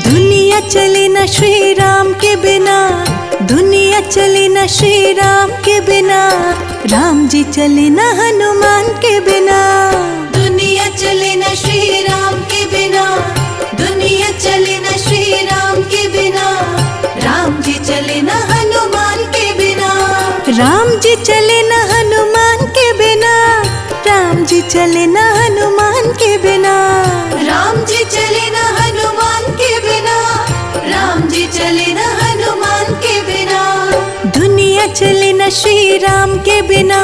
दुनिया चले न श्री राम के बिना, दुनिया चले न श्री राम के बिना, राम जी चले न हनुमान के बिना। दुनिया चले न श्री राम के बिना, दुनिया चले न श्री राम के बिना, राम जी चले न हनुमान के बिना। राम जी चले न हनुमान के बिना, राम जी चले न हनुमान के बिना। राम जी चले न हनुमान के बिना, राम जी चले न हनुमान के बिना। दुनिया चले न श्री राम के बिना,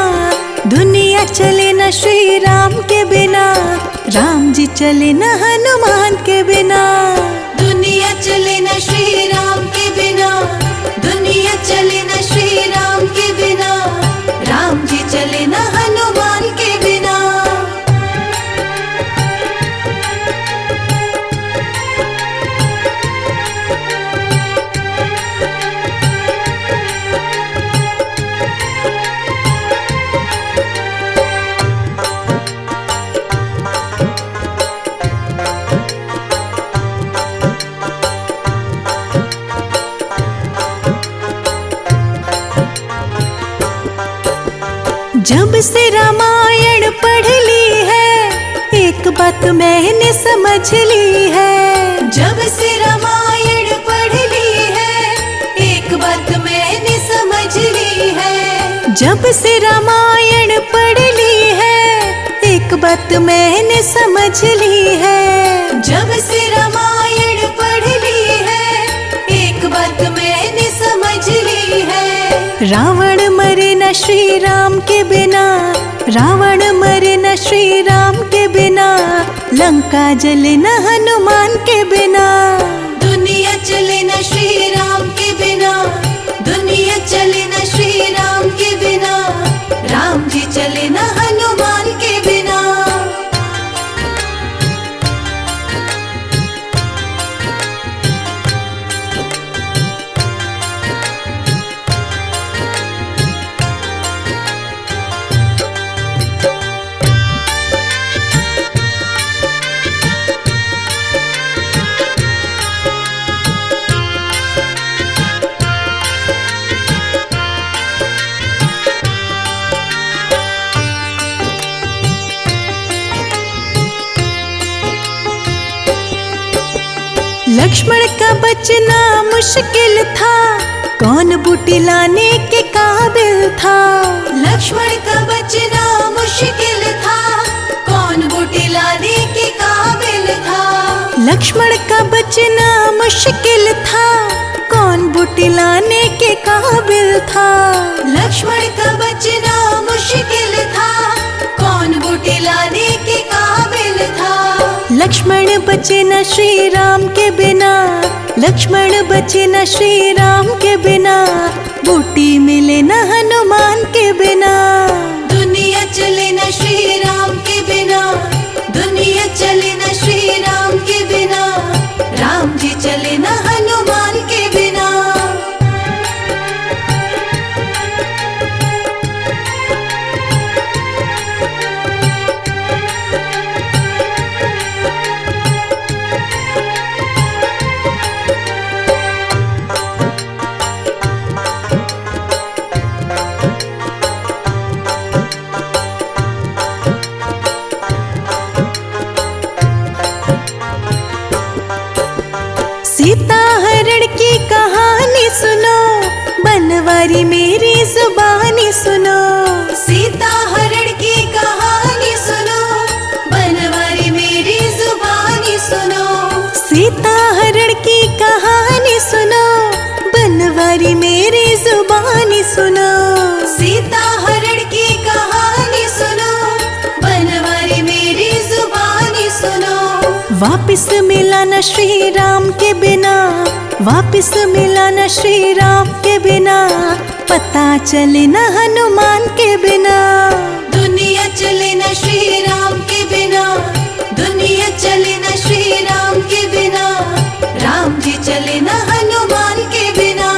दुनिया चले न श्री राम के बिना, राम जी चले न हनुमान के बिना। दुनिया चले न श्री राम के बिना, दुनिया चले न श्री राम के बिना, राम जी चले न हनुमान के बिना। जब से रामायण पढ़ ली है, एक बात मैंने समझ ली है। जब से रामायण पढ़ ली है, एक बात मैंने समझ ली है। जब से रामायण पढ़ ली है, एक बात मैंने समझ ली है। जब से रामायण पढ़ ली है, एक बात मैंने समझ ली है। रावण मरे न श्री राम के बिना, रावण मरे न श्री राम के बिना, लंका जले न हनुमान के बिना। दुनिया चले न श्री राम के बिना, दुनिया चले न श्री राम के बिना, राम जी चले न हनुमान के बिना। लक्ष्मण का बचना मुश्किल था, कौन बूटी लाने के काबिल था। लक्ष्मण का बचना मुश्किल था, कौन बूटी लाने के काबिल था। लक्ष्मण का बचना मुश्किल था, कौन बूटी लाने के काबिल था। लक्ष्मण का बचना मुश्किल था, कौन बूटी लाने के काबिल था। लक्ष्मण बचे न श्री राम के बिना, लक्ष्मण बचे न श्री राम के बिना, बूटी मिले न हनुमान के बिना। दुनिया चले न श्री राम के बिना, दुनिया चले न श्री राम के बिना, राम जी चले न हनुमान के बिना। सीता हरण की कहानी सुनो, बनवारी मेरी जुबानी सुनो। सीता हरण की कहानी सुनो, बनवारी मेरी जुबानी सुनो। सीता हरण की कहानी सुनो, बनवारी मेरी जुबानी सुनो। सीता हरण की कहानी सुनो, बनवारी मेरी जुबानी सुनो। वापिस मिला न श्री राम के बिना, वापिस मिला न श्री राम के बिना, पता चले न हनुमान के बिना। दुनिया चले न श्री राम के बिना, दुनिया चले न श्री राम के बिना, राम जी चले न हनुमान के बिना।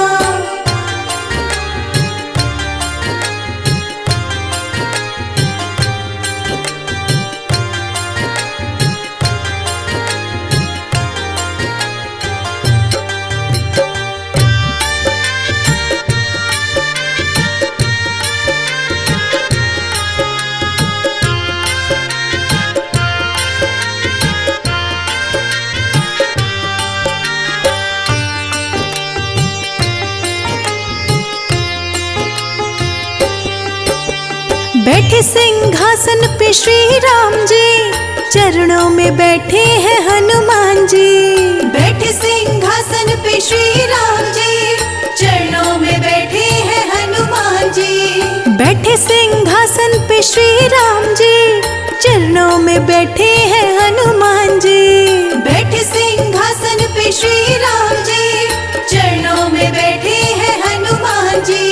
बैठे सिंहासन पे श्री राम जी, चरणों में बैठे हैं हनुमान जी। बैठे सिंहासन पे श्री राम जी, चरणों में बैठे हैं हनुमान जी। बैठे सिंहासन पे श्री राम जी, चरणों में बैठे हैं हनुमान जी। बैठे सिंहासन पे श्री राम जी, चरणों में बैठे हैं हनुमान जी।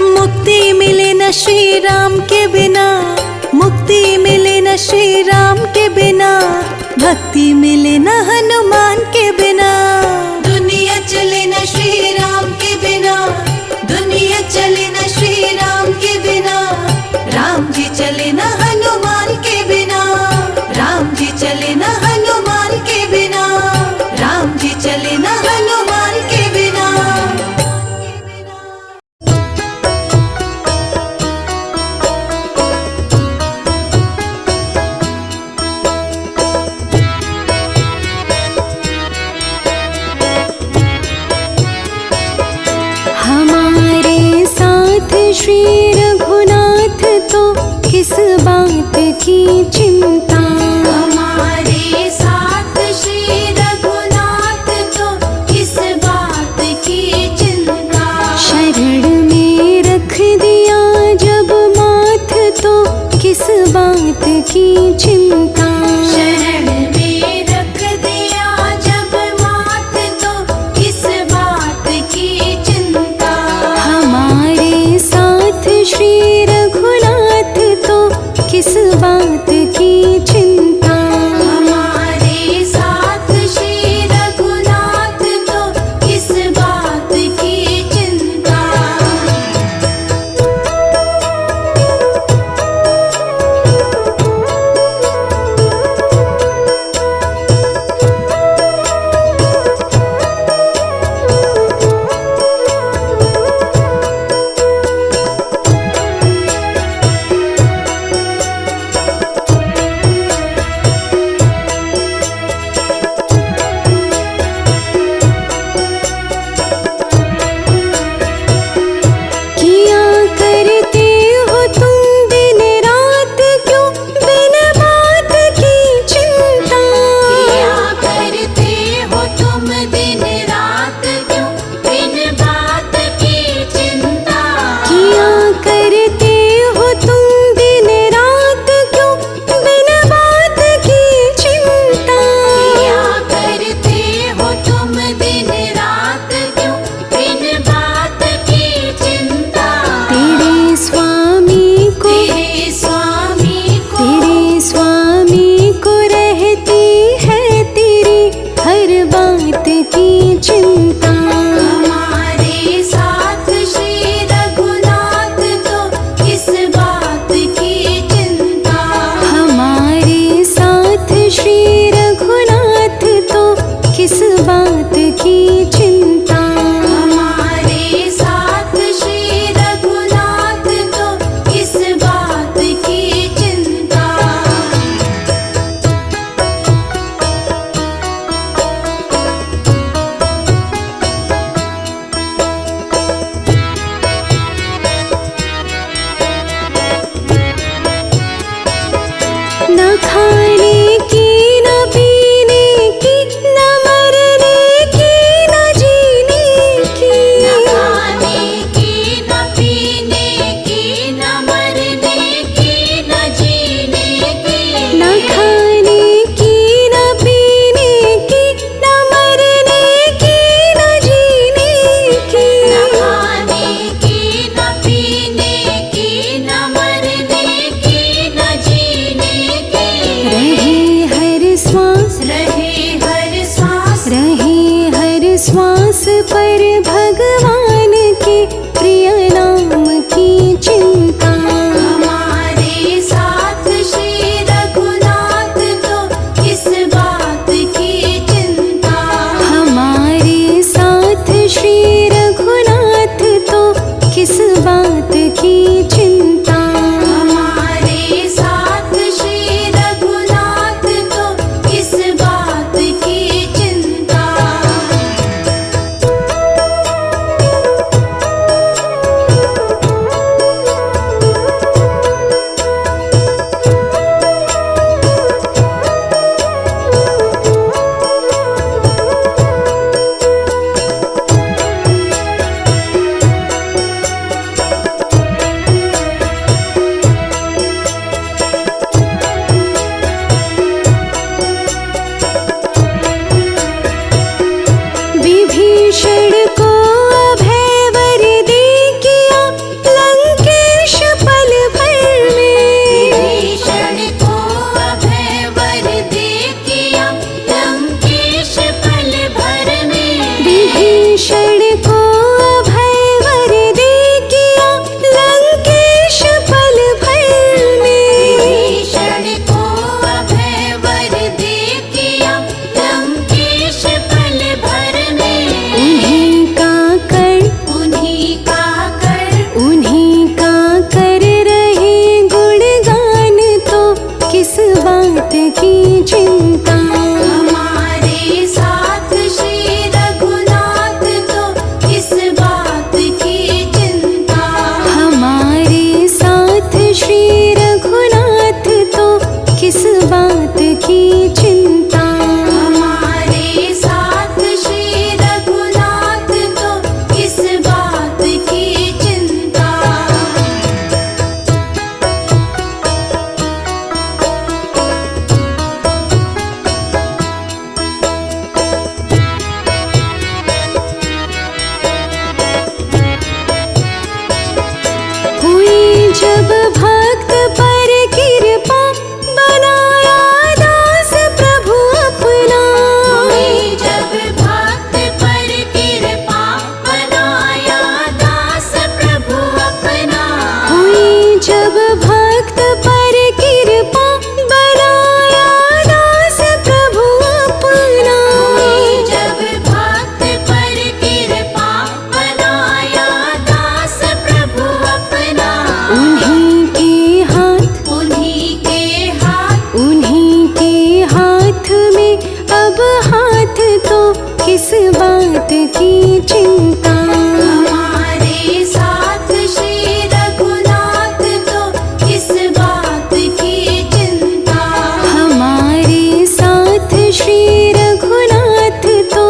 मुक्ति मिले न श्री राम के बिना, मुक्ति मिले न श्री राम के बिना, भक्ति मिले न हनुमान के बिना। दुनिया चले न श्री राम के बिना, दुनिया चले न श्री राम के बिना, राम जी चले न हनुमान के बिना, राम जी चले न हनुमान के बिना, राम जी चले न हनुमान के बिना। श्री रघुनाथ तो किस बात की चिंता, हमारे साथ श्री रघुनाथ तो किस बात की चिंता। शरण में रख दिया जब माथ तो किस बात की चिंता। शरण में रख दिया जब माथ तो किस बात की चिंता। हमारे साथ श्री रघुनाथ तो किस बात की चिंता। हमारे साथ श्री रघुनाथ तो किस बात की चिंता। श्वास पर भगवान के प्रिय नाम की चिंता। हमारे साथ श्री रघुनाथ तो किस बात की चिंता। हमारे साथ श्री रघुनाथ तो किस बात की चिंता। हमारे साथ श्री रघुनाथ तो किस बात की चिंता। चिंता। हमारे साथ श्री रघुनाथ तो किस बात की चिंता। हमारे साथ श्री रघुनाथ तो किस बात की चिंता। हमारे साथ श्री रघुनाथ तो किस बात की चिंता। हुई जब भक्त पर कृपा बनाया दास प्रभु अपना। हुई जब भक्त पर कृपा बनाया दास प्रभु अपना। हुई जब भक्त पर कृपा बनाया दास प्रभु अपना। हुई जब भक्त पर कृपा बनाया दास प्रभु अपना। उन्हीं के हाथ उन्हीं के हाथ उन्हीं के हाथ में अब हाथ तो किस बात की चिंता। हमारे साथ श्री रघुनाथ तो किस बात की चिंता। हमारे साथ श्री रघुनाथ तो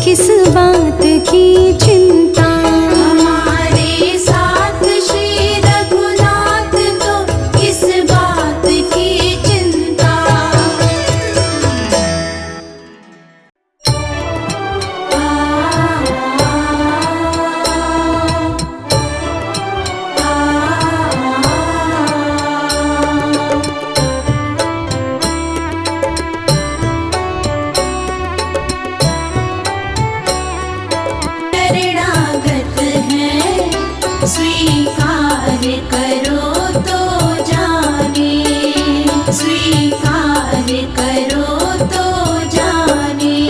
किस बात की चिंता। हमारे साथ श्री रघुनाथ तो किस बात की चिंता। शरणागत है स्वीकार करो तो जाने। स्वीकार करो तो जाने।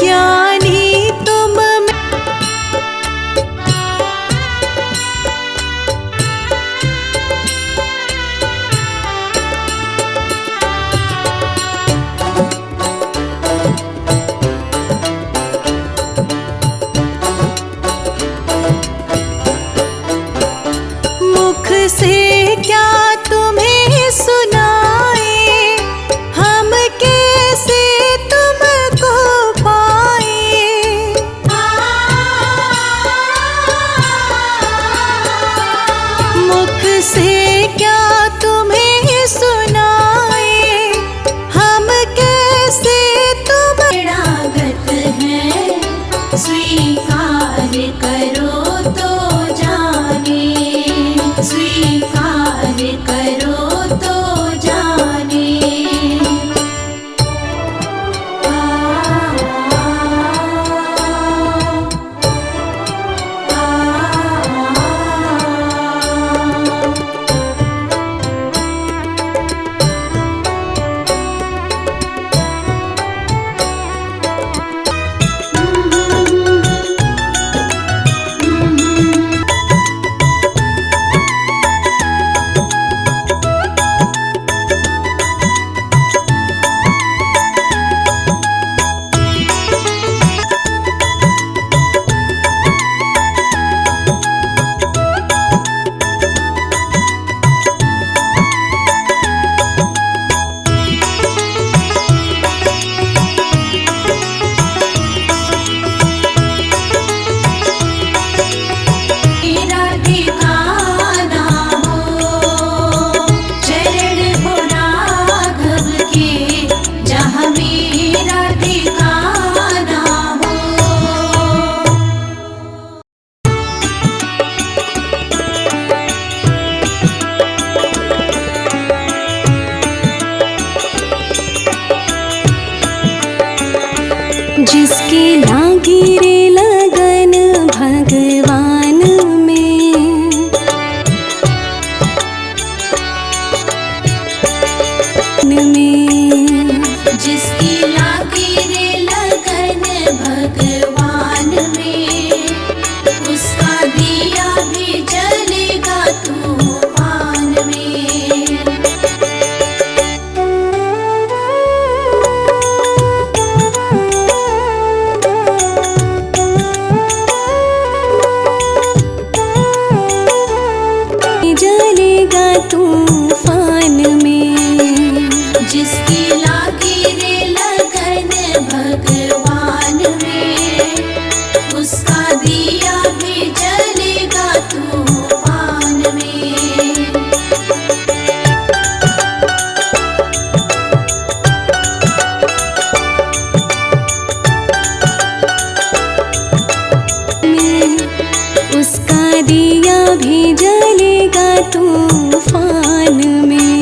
ज्ञानी तुम में मुख से क्या तुम्हें सुनाए। हम कैसे तुमको पाए। मुख से क्या तुम्हें सुनाए। हम कैसे तुम शरणागत हैं स्वीकार करो तो जाने। स्वीकार करो तो जाने। जलेगा तूफान में। जिसकी लागी रे लगन भगवान में, उसका दिया भी जलेगा तूफान में। उसका दिया भी जलेगा तूफान में।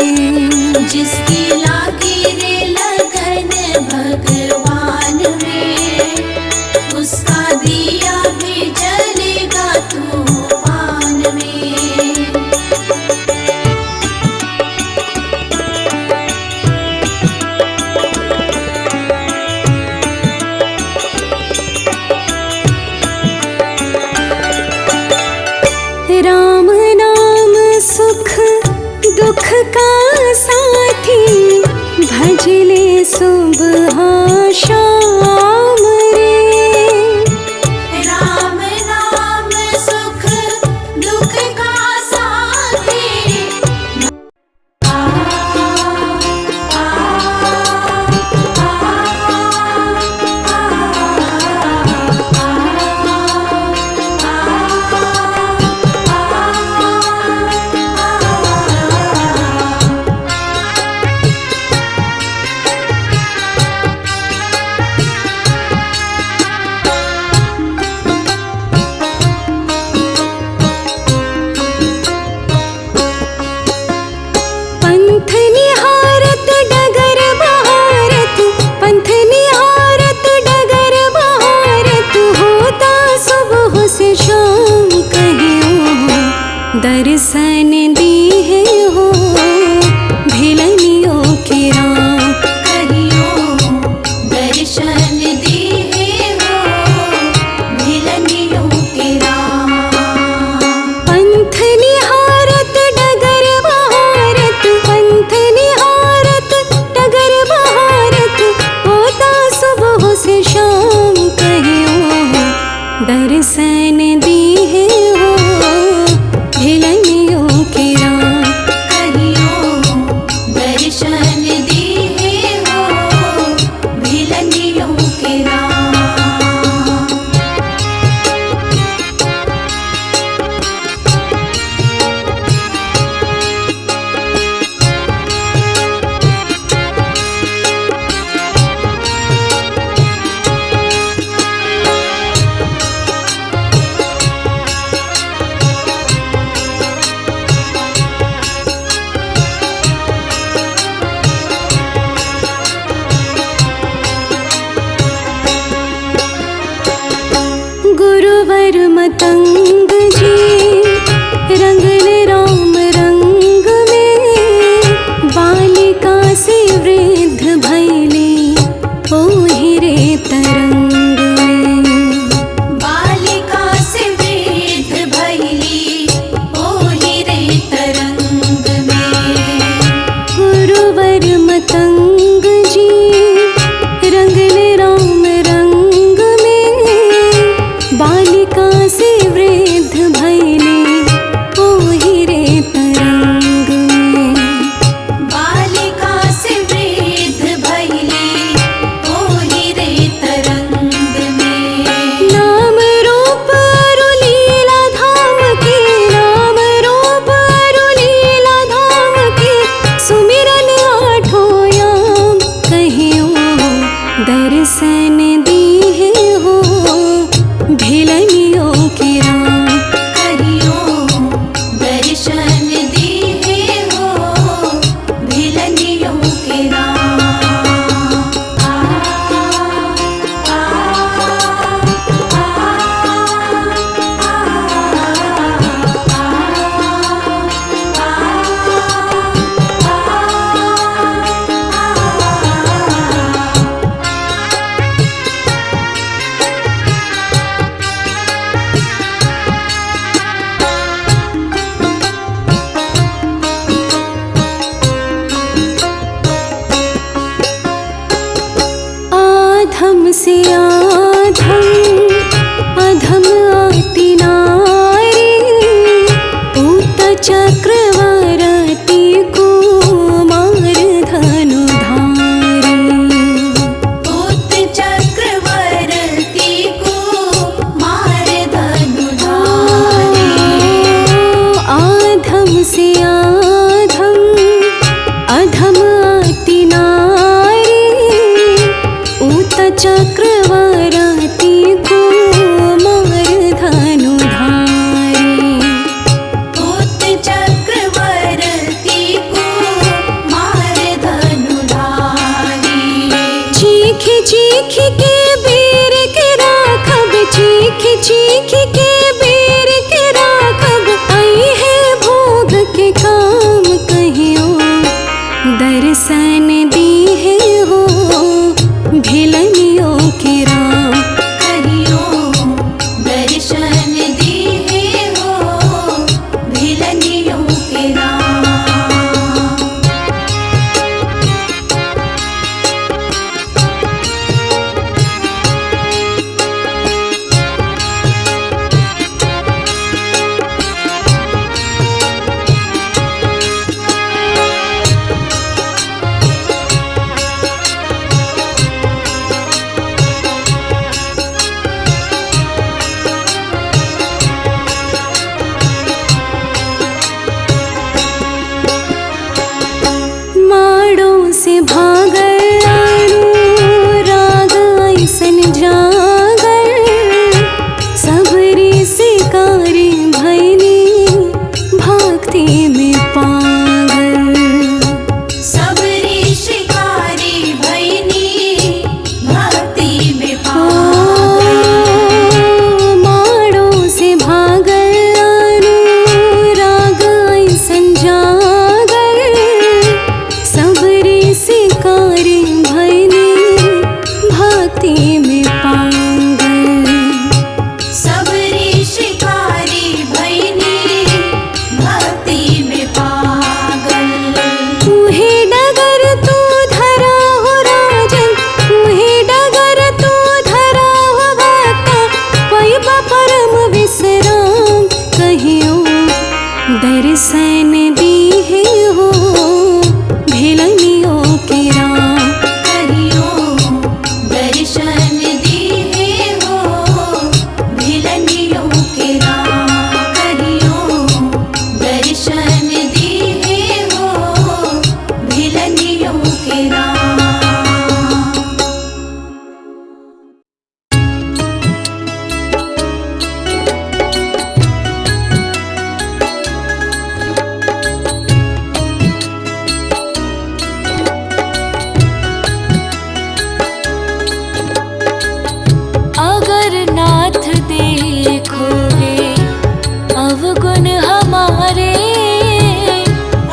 जिसकी लागी रे लगन भगवान में, उसका दिया भी जलेगा तूफान में। राम नाम सुख दुख का साथी, भजले सुबह शाम रे। राम नाम सुख दुख का साथी। आ, आ, पंथ निहारत डगर बहारत, पंथ निहारत डगर बहारत, होता सुबह से शाम कहियो दर्शन दिए हो भिलनियों के राम। कहियो दर्शन दिए हो भिलनियों के राम। पंथ निहारत डगर बहारत, पंथ निहारत डगर बहारत, होता सुबह से शाम कहियो दर्शन दिए हो भिलनियों के राम। कहियो दर्शन दिए हो भिलनियों के राम। गुरुवर मतंग जी रंगन राम रंग में, बालिका से वृद्ध भैली ओहिरे तरंग में। बालिका से वृद्ध भैली ओहिरे तरंग में। गुरुवर मतंग जी रंगन राम रंग में, बालिका से वृद्ध भैली ओहिरे तरंग में। बालिका से वृद्ध भैली ओहिरे तरंग में। नाम रूप अरु लीला धाम की, नाम रूप अरु लीला धाम की, सुमिरन आठों याम कहियो दर्शन दिए हो भिलनियों के राम। कहियो दर्शन दिए हो भिलनियों के राम। आ, आ, अधम से आधम अधम आती नारी, पूत चक चक्रवर्ती कुमार धनुधारी। पुत्र चक्रवर्ती कुमार धनुधारी। आधम से आधम अधम अति नारी, उत चक्रवर्ती कुमार धनुधारी। पुत्र चक्रवर्ती कुमार धनुधारी। चीख चीख के बीर के राखब, चीख चीख के बीर के राखब, आई है भोग के काम कहियो, दर्शन दी है हो भिलनियों के राम। कहियो दर्शन दी है हो भिलनियों के राम। माड़ों से भागल आड़ू राग ऐसन जागल, सबरी शिकारी भैनी भक्ति में पागल। सबरी शिकारी भैनी भक्ति में पागल। माड़ों से भागल आड़ू राग ऐसन जागल, सबरी शिकारी भैनी भक्ति में पागल। सबरी शिकारी भैनी भक्ति में पागल। उहे डगर तू धरा हो राजन, उहे डगर तू धरा हो भक्ता, पैबा परम विश्राम कहियो, दर्शन दी है हो भिलनियों के राम। कहियो दर्शन दी है हो भिलनियों के राम। कहियो दर्शन दी है हो भिलनियों के राम। अगर नाथ देखोगे अवगुण हमारे,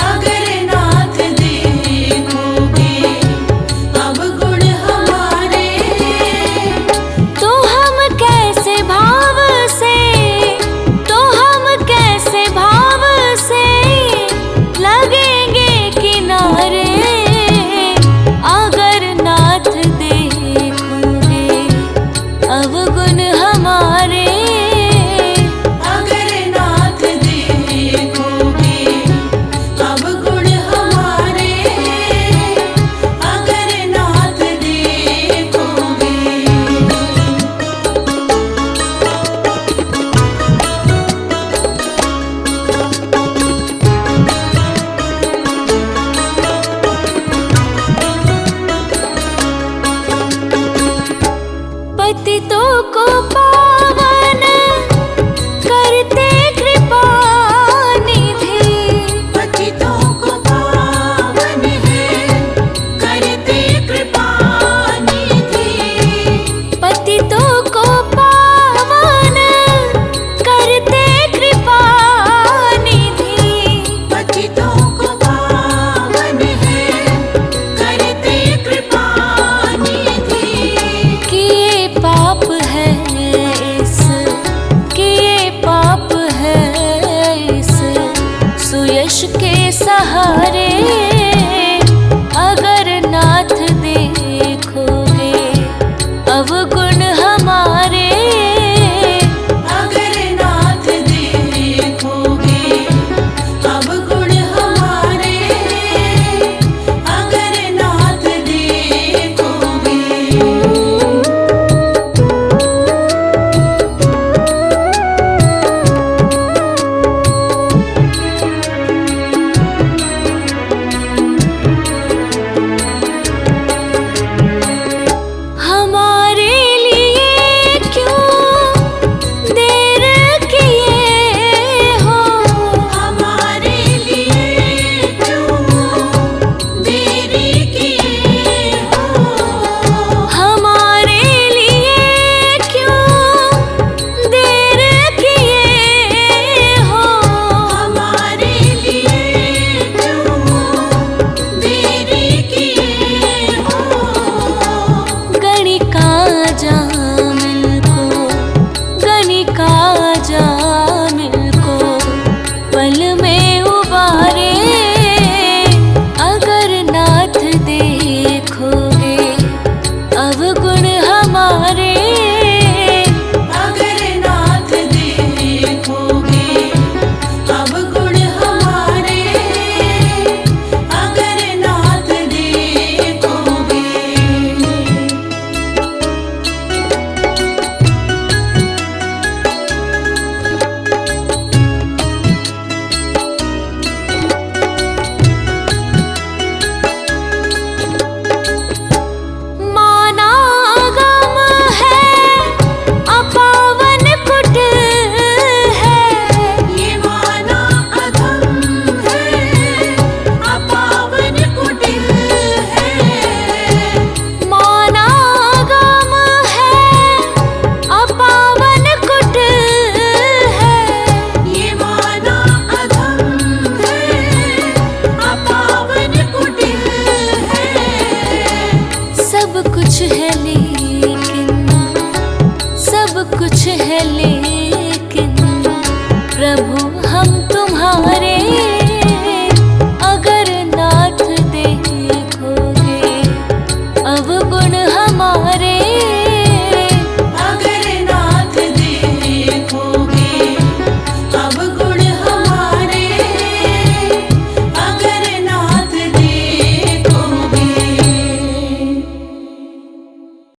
अगर नाथ देखोगे अवगुण हमारे, तो हम कैसे भाव से, तो हम कैसे भाव से लगेंगे किनारे। अगर नाथ देखोगे अवगुण हमारे, अगर नाथ देखोगे अवगुण हमारे, अगर नाथ देखोगे। पतितों को पावन करते कृपा निधि, पतितों को पावन है करते कृपा निधि। पतितों को पावन करते कृपा निधि। पतितों को पावन है करते कृपा निधि। किए पाप है इस, किए पाप है इस सुयश के सहारे।